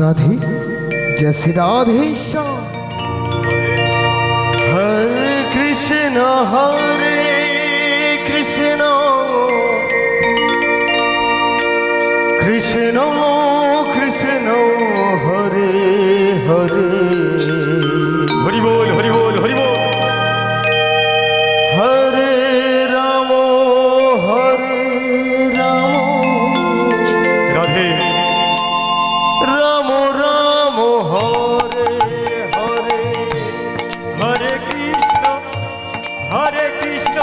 राधे जैसे राधे श्याम। हरे कृष्ण कृष्ण कृष्ण हरे हरे। हरि बोल हरि बोल हरि बोल। हरे राम राधे राम राम हरे हरे। हरे कृष्ण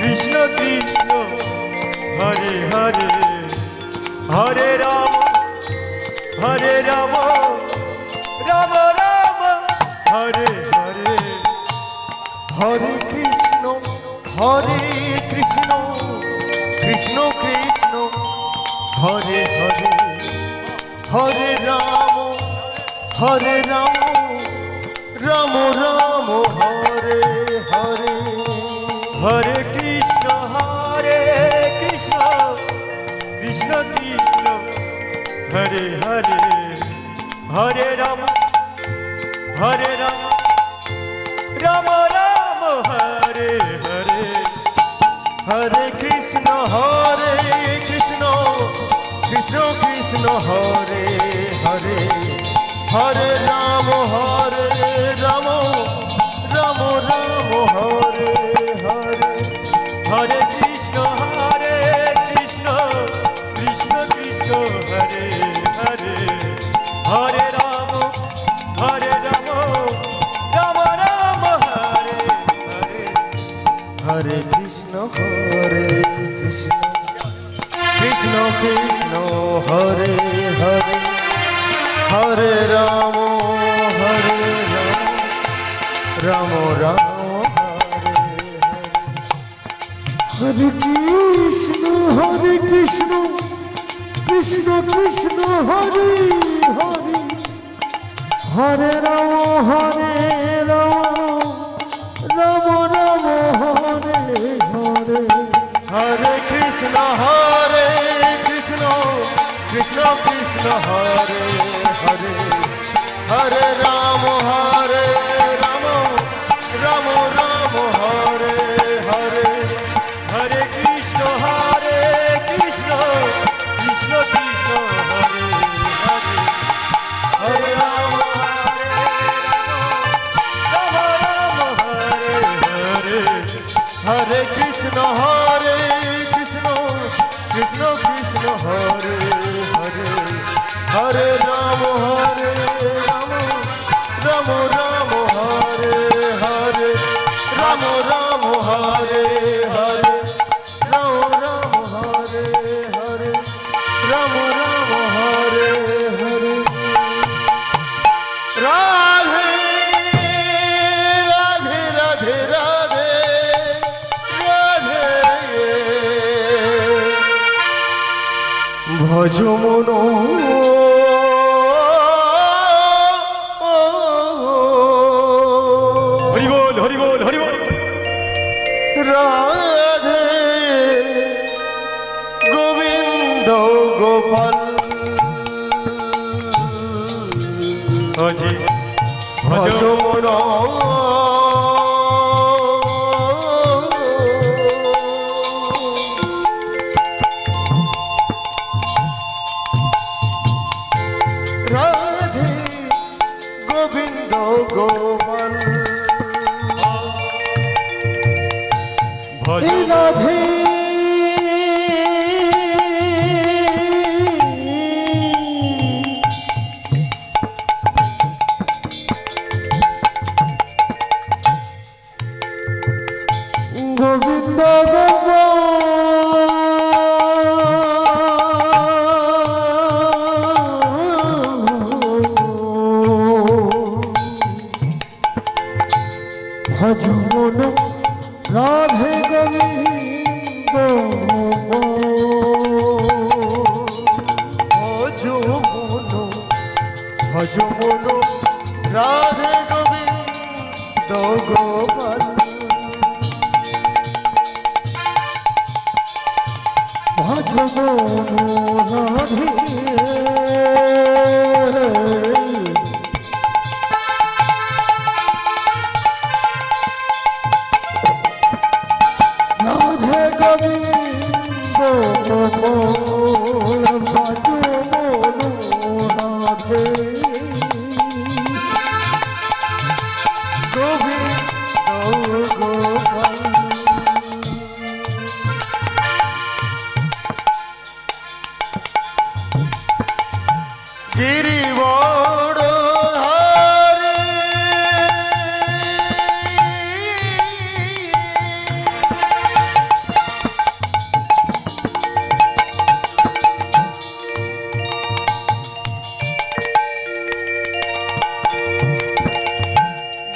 कृष्ण कृष्ण हरे हरे। हरे राम राम राम हरे हरे। हरे कृष्ण कृष्ण कृष्ण हरे हरे। हरे राम राम राम हरे हरे। हरे कृष्ण कृष्ण कृष्ण हरे हरे। हरे राम राम राम हरे हरे। हरे कृष्ण कृष्ण कृष्ण हरे हरे। हरे राम राम राम हरे हरे। हरे कृष्ण कृष्ण कृष्ण हरे हरे। हरे राम राम राम हरे हरे। हरे कृष्ण कृष्ण कृष्ण हरे हरे। हरे राम राम राम हरे हरे कृष्ण कृष्ण कृष्ण हरे हरे। हरे राम राम राम हरे हरे। हरे कृष्ण कृष्ण कृष्ण हरे हरे। हरे राम राम राम हरे हरे। हरे कृष्ण कृष्ण कृष्ण हरे हरे। हरे राम राम हरे हरे। हरे कृष्ण कृष्ण कृष्ण हरे हरे। हरे राम राम राम हरे हरे। राम हरे हरे। राम हरे हरे। राम हरे हरे। राधे राधे राधे राधे राधे। भज मनो हरि बोल हरि बोल हरि बोल। राधे गोविंद गोपाल। भजे भज मनो राधे गोविंद गोपाल। भजे राधे गोविंद भज मन राधे गोविंद भज मनो राधे गोविंद गोपाल। भज मन राधे গিরি বড় ধারে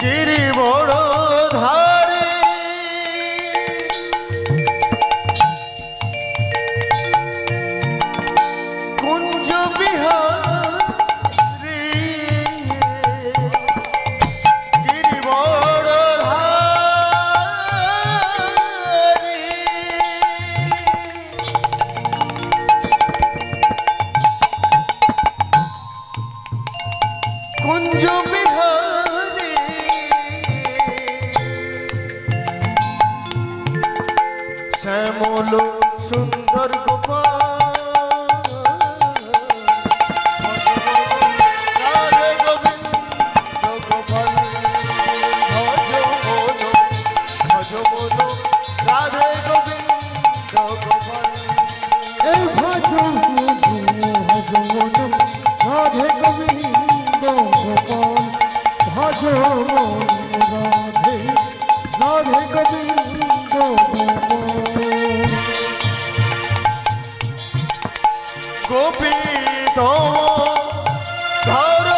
গিরি বড় ধারে কুঞ্জ বিহারে গিরি বড় ধারে কুঞ্জ বিহারে শ্যামল সুন্দর গোপাল রাধে গোবিন্দ গোপাল ভজ মন রাধে গোবিন্দ গোপাল এই ভজন রাধে গোবিন্দ গোপাল ভজন রাধে রাধে গোবিন্দ গোপাল গোপী তম ধর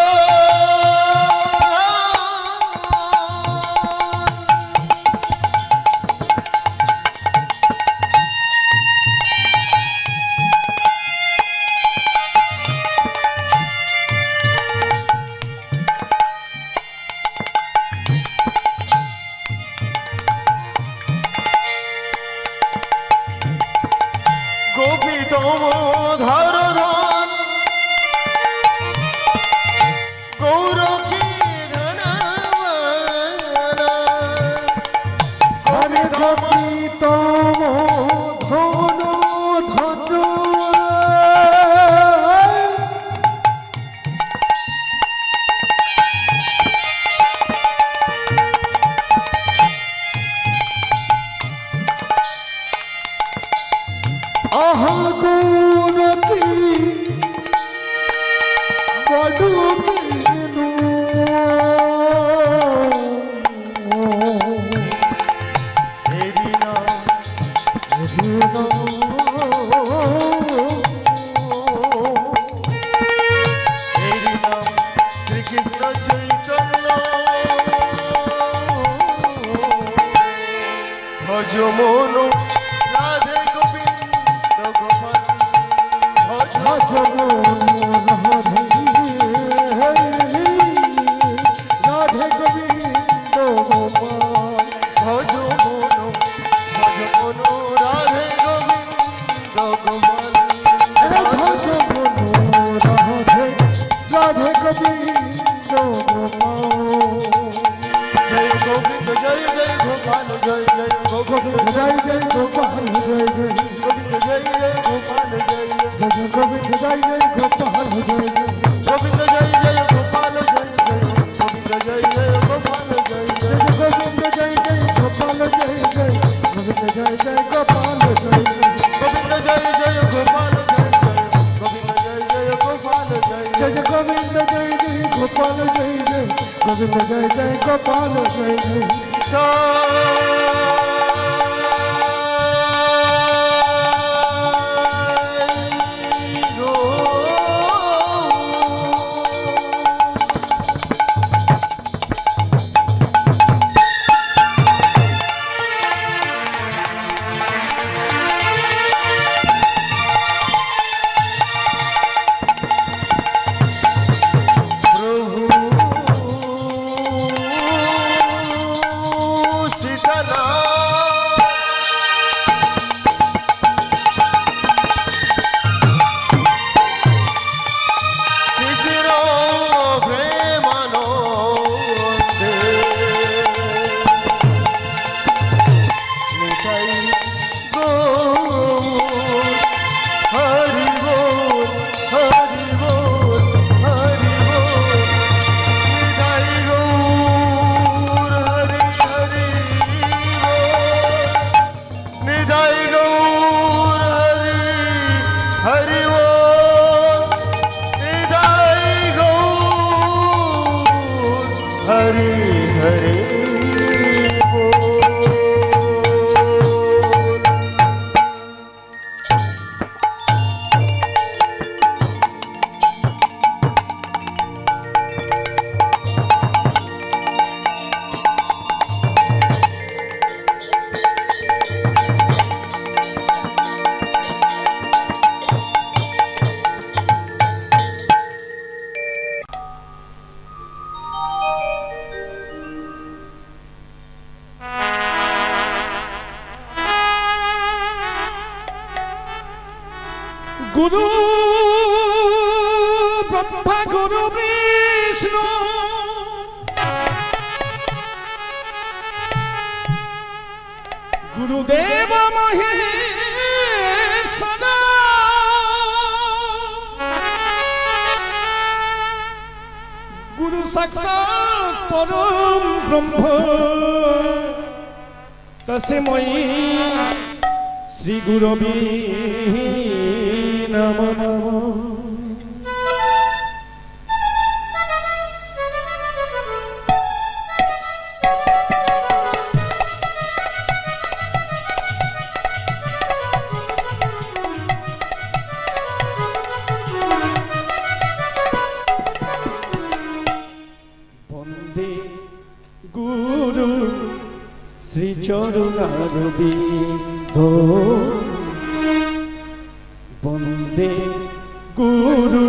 গোপী তম ধর ধন গৌরী হরে গোপী তম ধন ধন আহা গুণতি বড়ু কেনু এরি নাম এরি নাম শ্রীকৃষ্ণ চৈতন্য ভজ মন রাধে গোবিন্দ গোপাল ভজ ভজন রাধে রাধে গোবিন্দ গোপাল ভজ মন রাধে গোবিন্দ গোপাল ভজন রাধে রাধে গোবিন্দ গোপাল জয় গোবিন্দ জয় জয় গোপাল জয় জয় গোবিন্দ জয় জয় গোপাল জয় জয় গোবিন্দ জয় জয় গোপাল জয় জয় জয় জয় গোবিন্দ জয় জয় গোপাল জয় জয় গোবিন্দ জয় জয় গোপাল জয় জয় গোবিন্দ জয় জয় গোপাল জয় জয় গোবিন্দ জয় জয় গোপাল জয় জয় গোবিন্দ জয় জয় গোপাল জয় জয় গোবিন্দ জয় জয় গোপাল জয় জয় গোবিন্দ জয় জয় গোপাল জয় জয় জয় জয় গোবিন্দ জয় জয় গোপাল জয় জয় গোবিন্দ জয় জয় গোপাল জয় জয় প্রভু সীতানাথ ব্রহ্মা গুরু বিষ্ণু গুরুদেব মহেশ্বর গুরু সাক্ষাৎ পরম ব্রহ্ম তস্मै শ্রী গুরবে নমঃ নমঃ। বন্দে গুরু শ্রী চরণারবিন্দ বন্দে গুরু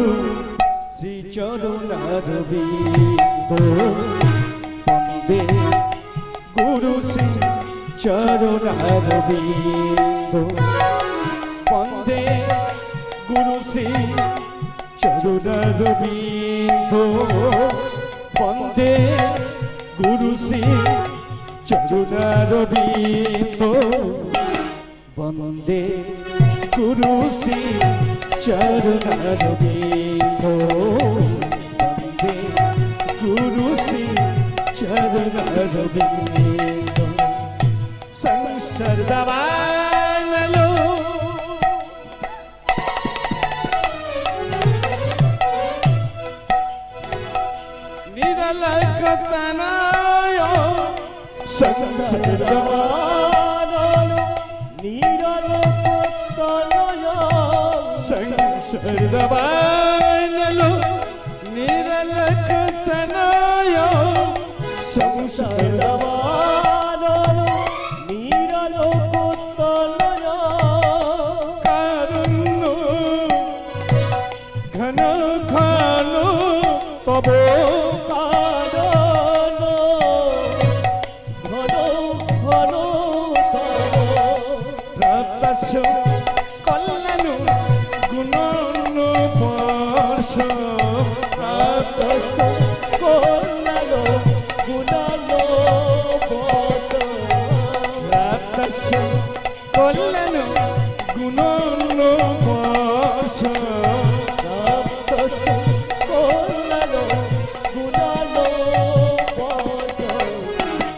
শ্রী চরণারবিন্দ বন্দে গুরু শ্রী চরণারবিন্দ বন্দে গুরু শ্রী চরণারবিন্দ বন্দে গুরু শ্রী চরণারবিন্দ বন্দে গুরু শ্রী চরণারবিন্দ বন্দে গুরু শ্রী চরণারবিন্দ সংসার দাবানলো নিরলকতনায় সংসার দাবানলো নিরলকতনায় সংসার দাবানলো নিরলকতনায় সংসার দাবানলো নিরলকতনায় কারুণ্য ঘন ঘন তব কারণ ঘন ঘন তব প্রাপ্তস্য কল্যাণ গুণন বর্ষ প্রাপ্তস্য কল্যাণ গুণন বর্ষ প্রাপ্তস্য কল্যাণ গুণন বর্ষ প্রাপ্তস্য কল্যাণ গুণন বর্ষ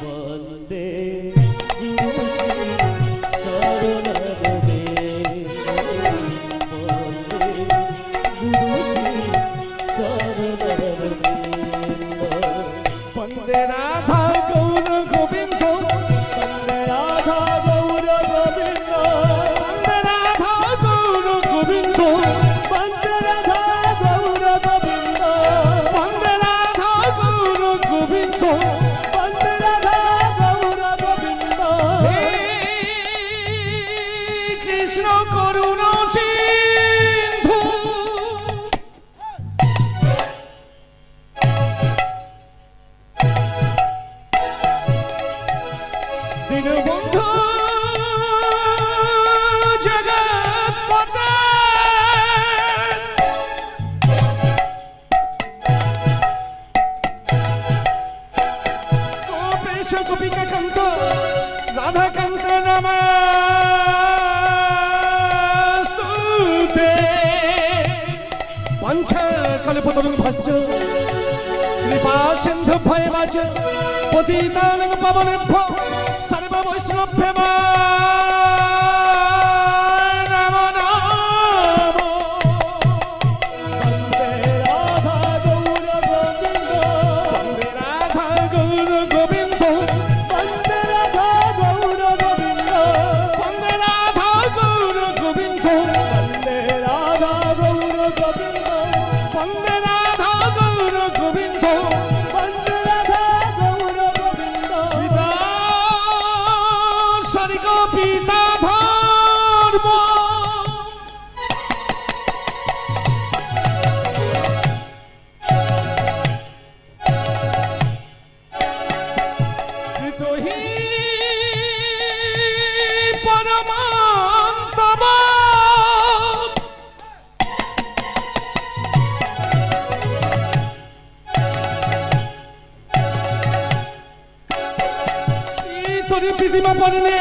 বন্দে গুরু বন্দে রাধা গৌর গোবিন্দ বন্দে রাধা গৌর গোবিন্দ বন্দে রাধা গৌর গোবিন্দ বন্দে রাধা গৌর গোবিন্দ বন্দে রাধা গৌর গোবিন্দ বন্দে রাধা গৌর গোবিন্দ হে কৃষ্ণ করুণা সিন্ধু দীনবন্ধু জগৎপতে গোপেশ গোপিকা কান্ত রাধাকান্ত নমস্তুতে পঞ্চ কল্পতরুং ভাস্য কৃপা সিন্ধু ভয়বাচ পতিতানাং পাবনেভ্যো সর্ব বৈষ্ণবেভ্যো নমো নমো। বন্দে রাধা গৌর গোবিন্দ বন্দে রাধা গৌর গোবিন্দ বন্দে রাধা গৌর গোবিন্দ বন্দে রাধা গৌর গোবিন্দ বন্দে রাধা গৌর গোবিন্দ বন্দে রাধা গৌর গোবিন্দ বন্দে রাধা গৌর গোবিন্দ পিতা স্বর্গ পিতা ধর্ম হৃদয়ী পরমান্তম প্রীতিমা পর্ণে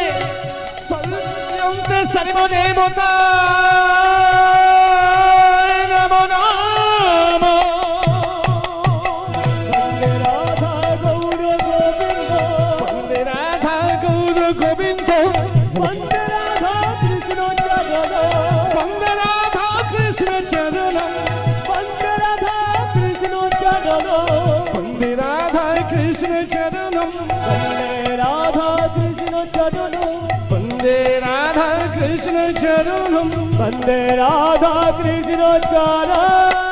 সর্বন্তে সর্বদেবতা নমো নমঃ। বন্দে রাধা গৌর গোবিন্দ, বন্দে রাধা গৌর গোবিন্দ, বন্দে রাধা কৃষ্ণ চরণ, বন্দে রাধা কৃষ্ণ চরণ, বন্দে রাধা কৃষ্ণ চরণ, বন্দে রাধা কৃষ্ণ চরণ, বন্দে রাধা কৃষ্ণ চরণ, বন্দে রাধা কৃষ্ণ চরণ, বন্দে রাধা কৃষ্ণ চরণ।